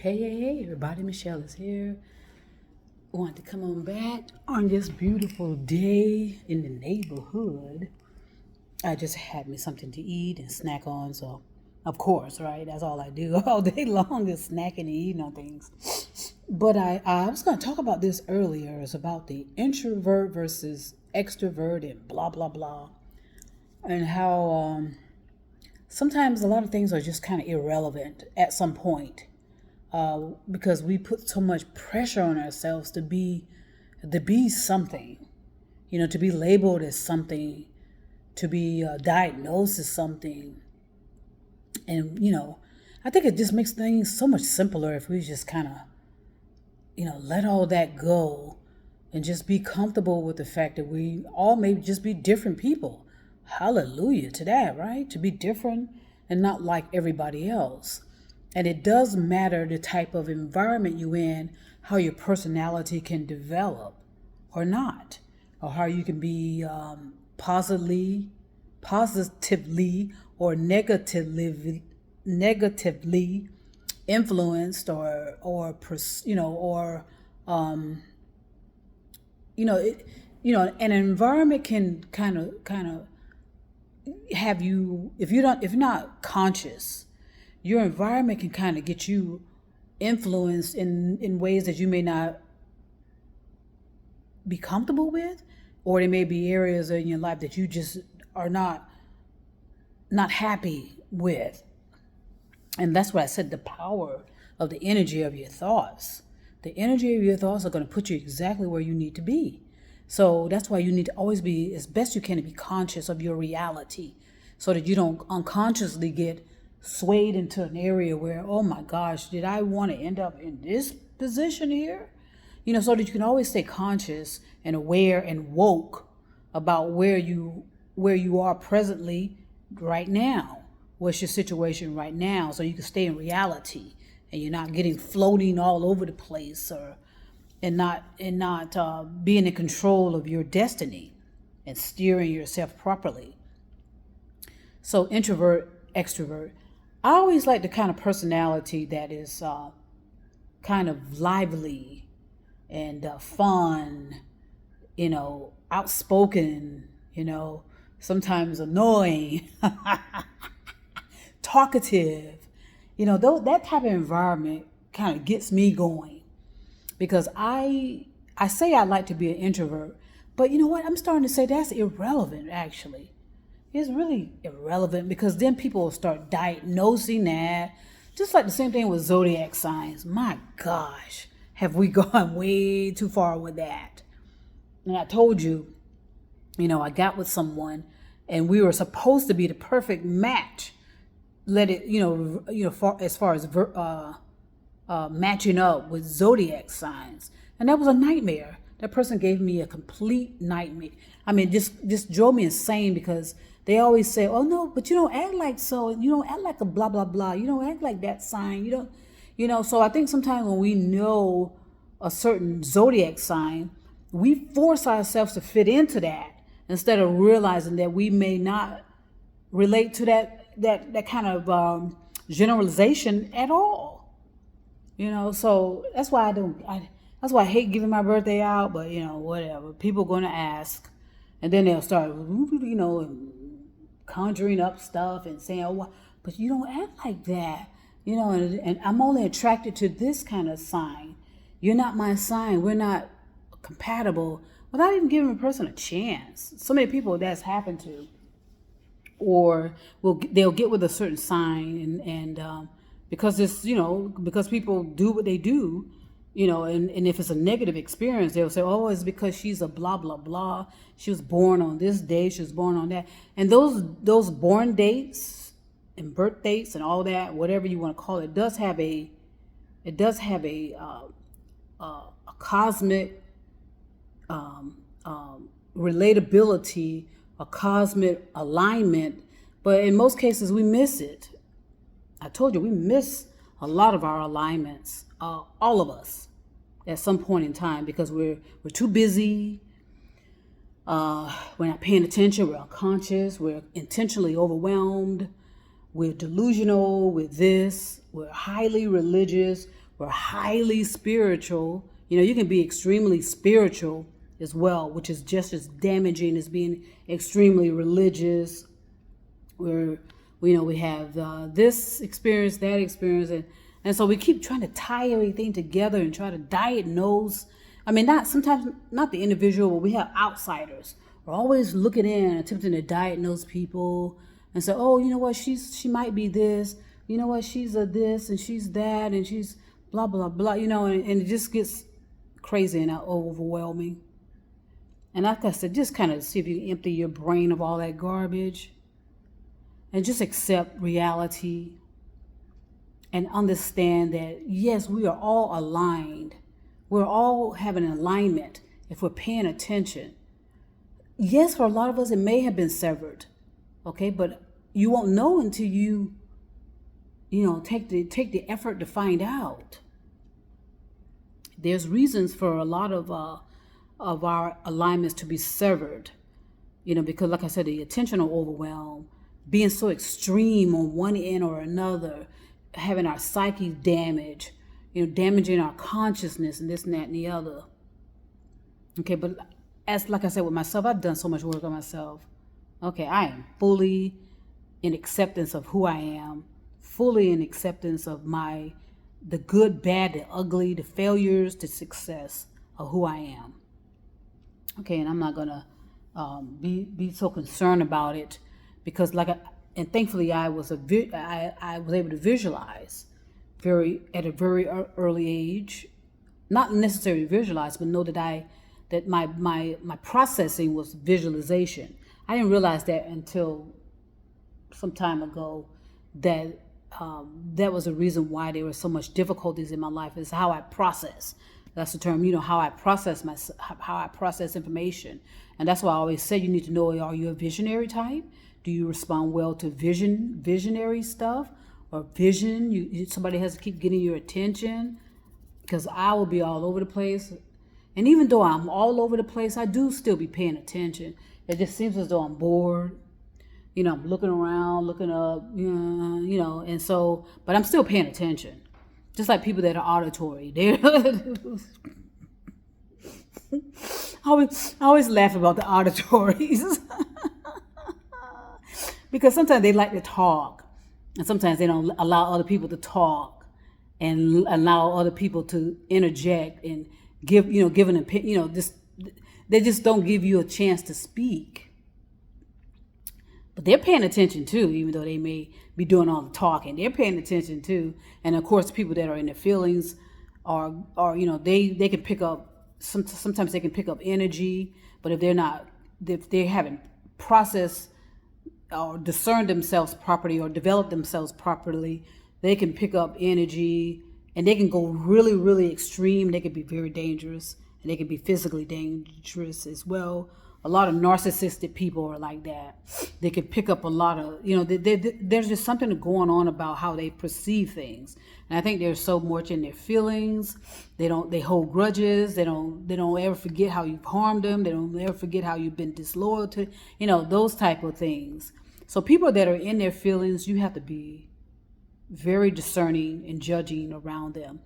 Hey, everybody. Michelle is here. Want to come on back on this beautiful day in the neighborhood. I just had me something to eat and snack on. So, of course, right? That's all I do all day long is snacking and eating on things. But I was going to talk about this earlier. It's about the introvert versus extrovert and blah, blah, blah. And how sometimes a lot of things are just kind of irrelevant at some point. Because we put so much pressure on ourselves to be something, to be labeled as something, to be diagnosed as something. And, I think it just makes things so much simpler if we just kind of, let all that go and just be comfortable with the fact that we all may just be different people. Hallelujah to that, right? To be different and not like everybody else. And it does matter the type of environment you're in, how your personality can develop or not, or how you can be positively or negatively influenced, an environment can kind of have you, if you're not conscious. Your environment can kind of get you influenced in ways that you may not be comfortable with, or there may be areas in your life that you just are not happy with. And that's why I said the power of the energy of your thoughts. The energy of your thoughts are going to put you exactly where you need to be. So that's why you need to always be, as best you can, to be conscious of your reality so that you don't unconsciously get swayed into an area where, oh my gosh, did I want to end up in this position here? So that you can always stay conscious and aware and woke about where you are presently right now. What's your situation right now? So you can stay in reality and you're not getting floating all over the place and not being in control of your destiny and steering yourself properly. So introvert, extrovert. I always like the kind of personality that is kind of lively and fun, outspoken, sometimes annoying, talkative. That type of environment kind of gets me going, because I say I like to be an introvert, but you know what? I'm starting to say that's irrelevant, actually. It's really irrelevant, because then people will start diagnosing that. Just like the same thing with zodiac signs. My gosh, have we gone way too far with that? And I told you, I got with someone and we were supposed to be the perfect match. As far as matching up with zodiac signs. And that was a nightmare. That person gave me a complete nightmare. I mean, this drove me insane, because they always say, oh no, but you don't act like so. You don't act like a blah, blah, blah. You don't act like that sign. You don't, so I think sometimes when we know a certain zodiac sign, we force ourselves to fit into that instead of realizing that we may not relate to that kind of generalization at all. So that's why that's why I hate giving my birthday out, but whatever. People are going to ask, and then they'll start, conjuring up stuff and saying, oh, but you don't act like that, and I'm only attracted to this kind of sign. You're not my sign. We're not compatible, without even giving a person a chance. So many people that's happened to, or they'll get with a certain sign and because because people do what they do, and if it's a negative experience, they'll say, oh, it's because she's a blah, blah, blah. She was born on this day. She was born on that. And those born dates and birth dates and all that, whatever you want to call it, does have a cosmic relatability, a cosmic alignment. But in most cases, we miss it. I told you, we miss a lot of our alignments, all of us, at some point in time, because we're too busy. We're not paying attention. We're unconscious. We're intentionally overwhelmed. We're delusional with this. We're highly religious. We're highly spiritual. You can be extremely spiritual as well, which is just as damaging as being extremely religious. We have this experience, that experience, and so we keep trying to tie everything together and try to diagnose. Not the individual, but we have outsiders. We're always looking in, attempting to diagnose people and say, oh, you know what, she might be this. You know what, she's a this and she's that and she's blah, blah, blah, and it just gets crazy and overwhelming. And like I said, just kind of see if you can empty your brain of all that garbage and just accept reality and understand that, yes, we are all aligned. We're all having an alignment if we're paying attention. Yes, for a lot of us, it may have been severed, okay? But you won't know until you take the effort to find out. There's reasons for a lot of our alignments to be severed, because like I said, the attentional overwhelm, being so extreme on one end or another, having our psyche damaged, damaging our consciousness and this and that and the other. Okay, but like I said, with myself, I've done so much work on myself. Okay, I am fully in acceptance of who I am, fully in acceptance of the good, bad, the ugly, the failures, the success of who I am. Okay, and I'm not gonna be so concerned about it because, and thankfully, I was able to visualize at a very early age, not necessarily visualize, but know that my processing was visualization. I didn't realize that until some time ago that was the reason why there were so much difficulties in my life, is how I process. That's the term, how I process how I process information. And that's why I always say you need to know, are you a visionary type? Do you respond well to visionary stuff or vision? Somebody has to keep getting your attention, because I will be all over the place. And even though I'm all over the place, I do still be paying attention. It just seems as though I'm bored. I'm looking around, looking up, and so, but I'm still paying attention. Just like people that are auditory. I always laugh about the auditories. Because sometimes they like to talk, and sometimes they don't allow other people to talk and allow other people to interject and give an opinion, they just don't give you a chance to speak. But they're paying attention too, even though they may be doing all the talking. They're paying attention too. And of course, people that are in their feelings are they can pick up, sometimes they can pick up energy, but if they haven't processed or discerned themselves properly or developed themselves properly, they can pick up energy and they can go really, really extreme. They can be very dangerous, and they can be physically dangerous as well. A lot of narcissistic people are like that. They can pick up a lot of, there's just something going on about how they perceive things. And I think they're so much in their feelings. They hold grudges. They don't ever forget how you've harmed them. They don't ever forget how you've been disloyal to, those type of things. So people that are in their feelings, you have to be very discerning and judging around them.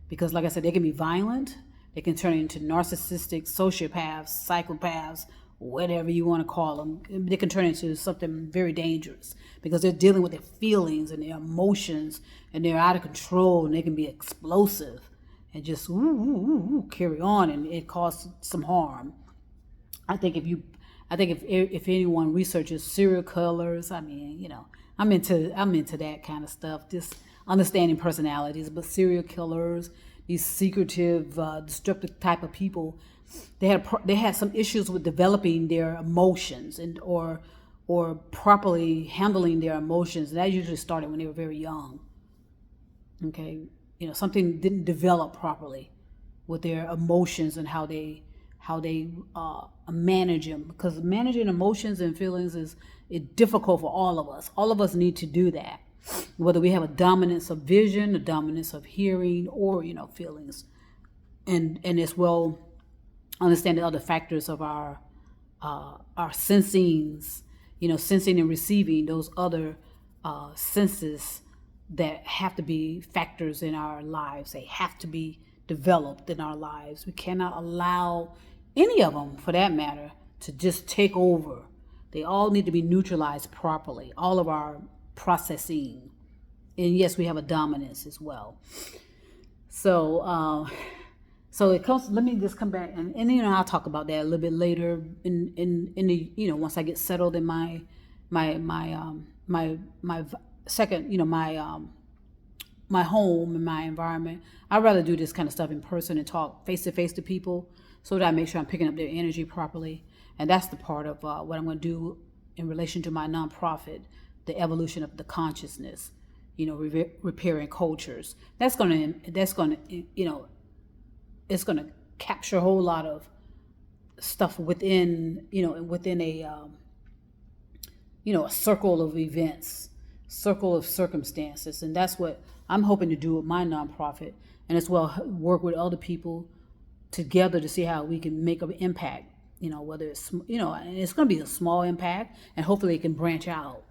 Because like I said, they can be violent. They can turn into narcissistic, sociopaths, psychopaths, whatever you want to call them. They can turn into something very dangerous because they're dealing with their feelings and their emotions, and they're out of control, and they can be explosive and just carry on, and it causes some harm. I think if anyone researches serial killers, I'm into that kind of stuff, just understanding personalities. But serial killers, these secretive, destructive type of people, they had some issues with developing their emotions or properly handling their emotions. And that usually started when they were very young. Okay, something didn't develop properly with their emotions and how they manage them. Because managing emotions and feelings is difficult for all of us. All of us need to do that. Whether we have a dominance of vision, a dominance of hearing, or feelings, and as well understanding other factors of our sensings, sensing and receiving those other senses that have to be factors in our lives. They have to be developed in our lives. We cannot allow any of them, for that matter, to just take over. They all need to be neutralized properly, all of our processing. And yes, we have a dominance as well. So it comes. Let me just come back and I'll talk about that a little bit later in the once I get settled in my second my home and my environment. I'd rather do this kind of stuff in person and talk face to face to people, so that I make sure I'm picking up their energy properly. And that's the part of what I'm going to do in relation to my nonprofit, the evolution of the consciousness. Repairing cultures. That's going to it's going to capture a whole lot of stuff within a circle of events, circle of circumstances. And that's what I'm hoping to do with my nonprofit, and as well work with other people together to see how we can make an impact, whether it's, and it's going to be a small impact, and hopefully it can branch out.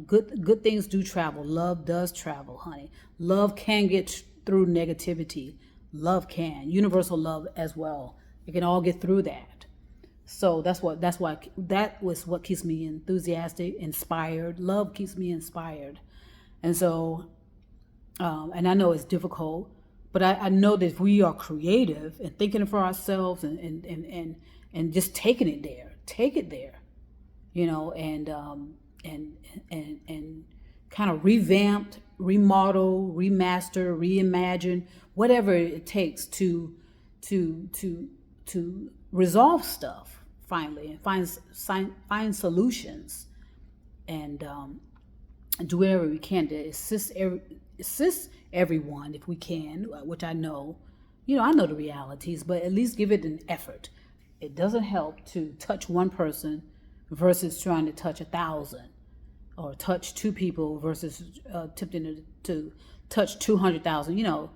Good things do travel. Love does travel, honey. Love can get through negativity. Love can. Universal love as well. It can all get through that. So that was what keeps me enthusiastic, inspired. Love keeps me inspired. And so, and I know it's difficult, but I know that if we are creative and thinking for ourselves and just taking it there, take it there, and kind of revamped, remodel, remaster, reimagine, whatever it takes to resolve stuff finally, and find solutions, and do whatever we can to assist everyone if we can, which I know the realities, but at least give it an effort. It doesn't help to touch one person versus trying to touch 1,000, or touch 2 people versus attempting to touch 200,000.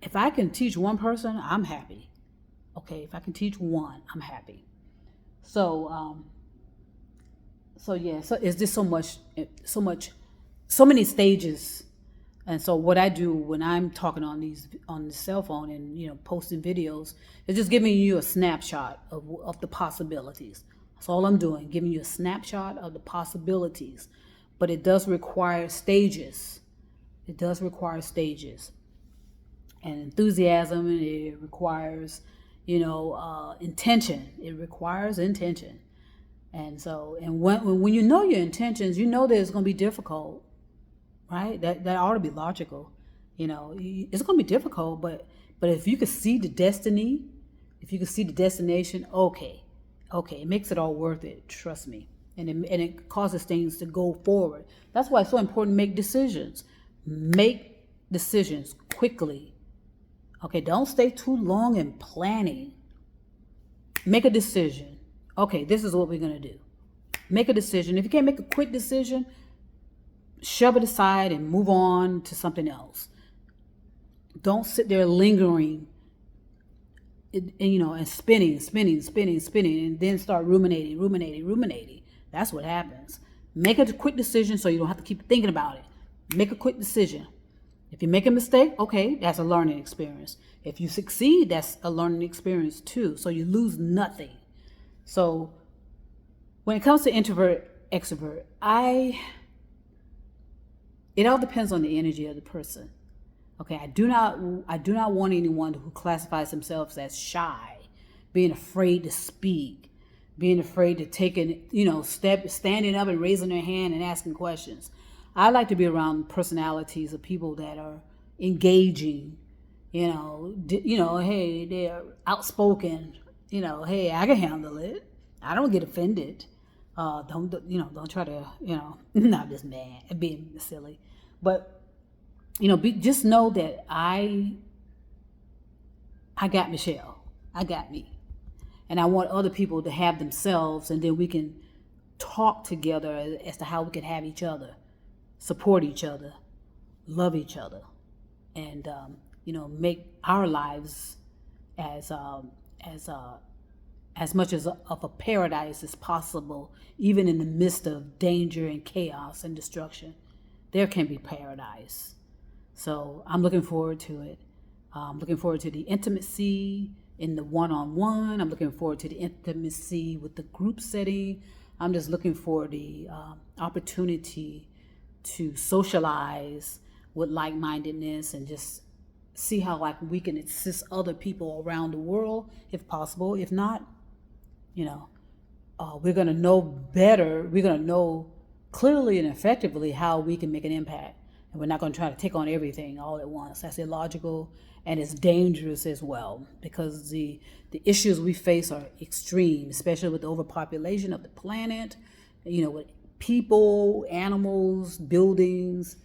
If I can teach one person, I'm happy. Okay, if I can teach one, I'm happy. So it's just so many stages. And so what I do when I'm talking on the cell phone and posting videos is just giving you a snapshot of the possibilities. That's all I'm doing, giving you a snapshot of the possibilities. But it does require stages. It does require stages. And enthusiasm, and it requires, intention. It requires intention. And so, and when you know your intentions, you know that it's going to be difficult, right? That ought to be logical. It's going to be difficult, but if you could see the destiny, if you could see the destination, okay, it makes it all worth it. Trust me. And it causes things to go forward. That's why it's so important to make decisions. Make decisions quickly. Okay, don't stay too long in planning. Make a decision. Okay, this is what we're going to do. Make a decision. If you can't make a quick decision, shove it aside and move on to something else. Don't sit there lingering and spinning, and then start ruminating. That's what happens. Make a quick decision so you don't have to keep thinking about it. Make a quick decision. If you make a mistake, okay, that's a learning experience. If you succeed, that's a learning experience too. So you lose nothing. So when it comes to introvert, extrovert, it all depends on the energy of the person. Okay, I do not want anyone who classifies themselves as shy, being afraid to speak, being afraid to take standing up and raising their hand and asking questions. I like to be around personalities of people that are engaging, hey, they're outspoken, hey, I can handle it. I don't get offended. Don't try to, not just mad, being silly, but just know that I got Michelle. I got me. And I want other people to have themselves, and then we can talk together as to how we can have each other, support each other, love each other, and make our lives as much of a paradise as possible, even in the midst of danger and chaos and destruction. there can be paradise. So I'm looking forward to it. I'm looking forward to the intimacy in the one-on-one. I'm looking forward to the intimacy with the group setting. I'm just looking for the opportunity to socialize with like-mindedness and just see how like we can assist other people around the world if possible. If not, we're going to know better. We're going to know clearly and effectively how we can make an impact. And we're not going to try to take on everything all at once. That's illogical, and it's dangerous as well, because the issues we face are extreme, especially with the overpopulation of the planet, with people, animals, buildings,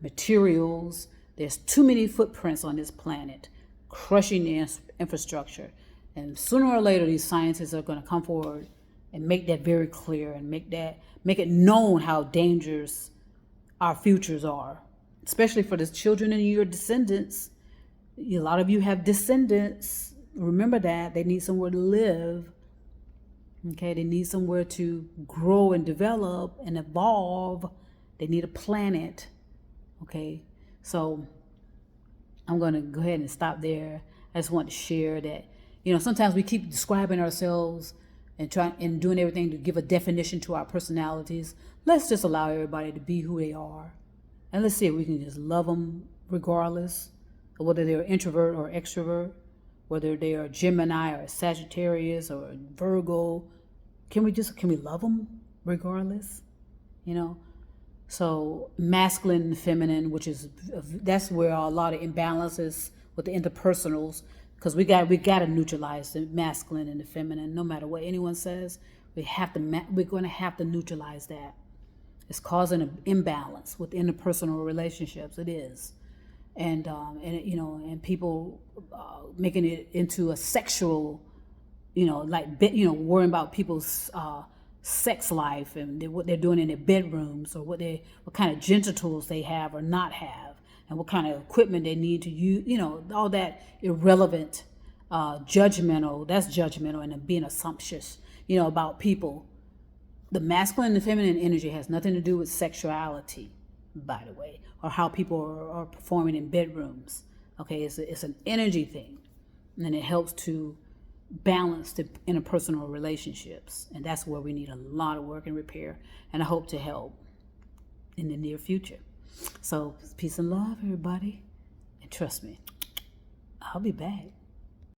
materials. There's too many footprints on this planet, crushing the infrastructure. And sooner or later, these scientists are going to come forward and make that very clear and make it known how dangerous our futures are, especially for the children and your descendants. A lot of you have descendants. Remember that. They need somewhere to live. Okay, they need somewhere to grow and develop and evolve. They need a planet. Okay, so I'm going to go ahead and stop there. I just want to share that, sometimes we keep describing ourselves and doing everything to give a definition to our personalities. Let's just allow everybody to be who they are. And let's see if we can just love them regardless of whether they're introvert or extrovert, whether they are Gemini or Sagittarius or Virgo. Can we love them regardless? So masculine and feminine, that's where a lot of imbalances with the interpersonals, because we got to neutralize the masculine and the feminine. No matter what anyone says, we're going to have to neutralize that. It's causing an imbalance with interpersonal relationships. It is, and people making it into a sexual, worrying about people's sex life and what they're doing in their bedrooms, or what kind of genitals they have or not have, and what kind of equipment they need to use. All that irrelevant, judgmental. That's judgmental and being assumptuous. About people. The masculine and the feminine energy has nothing to do with sexuality, by the way, or how people are performing in bedrooms. Okay, it's an energy thing, and it helps to balance the interpersonal relationships, and that's where we need a lot of work and repair, and I hope to help in the near future. So peace and love, everybody, and trust me, I'll be back.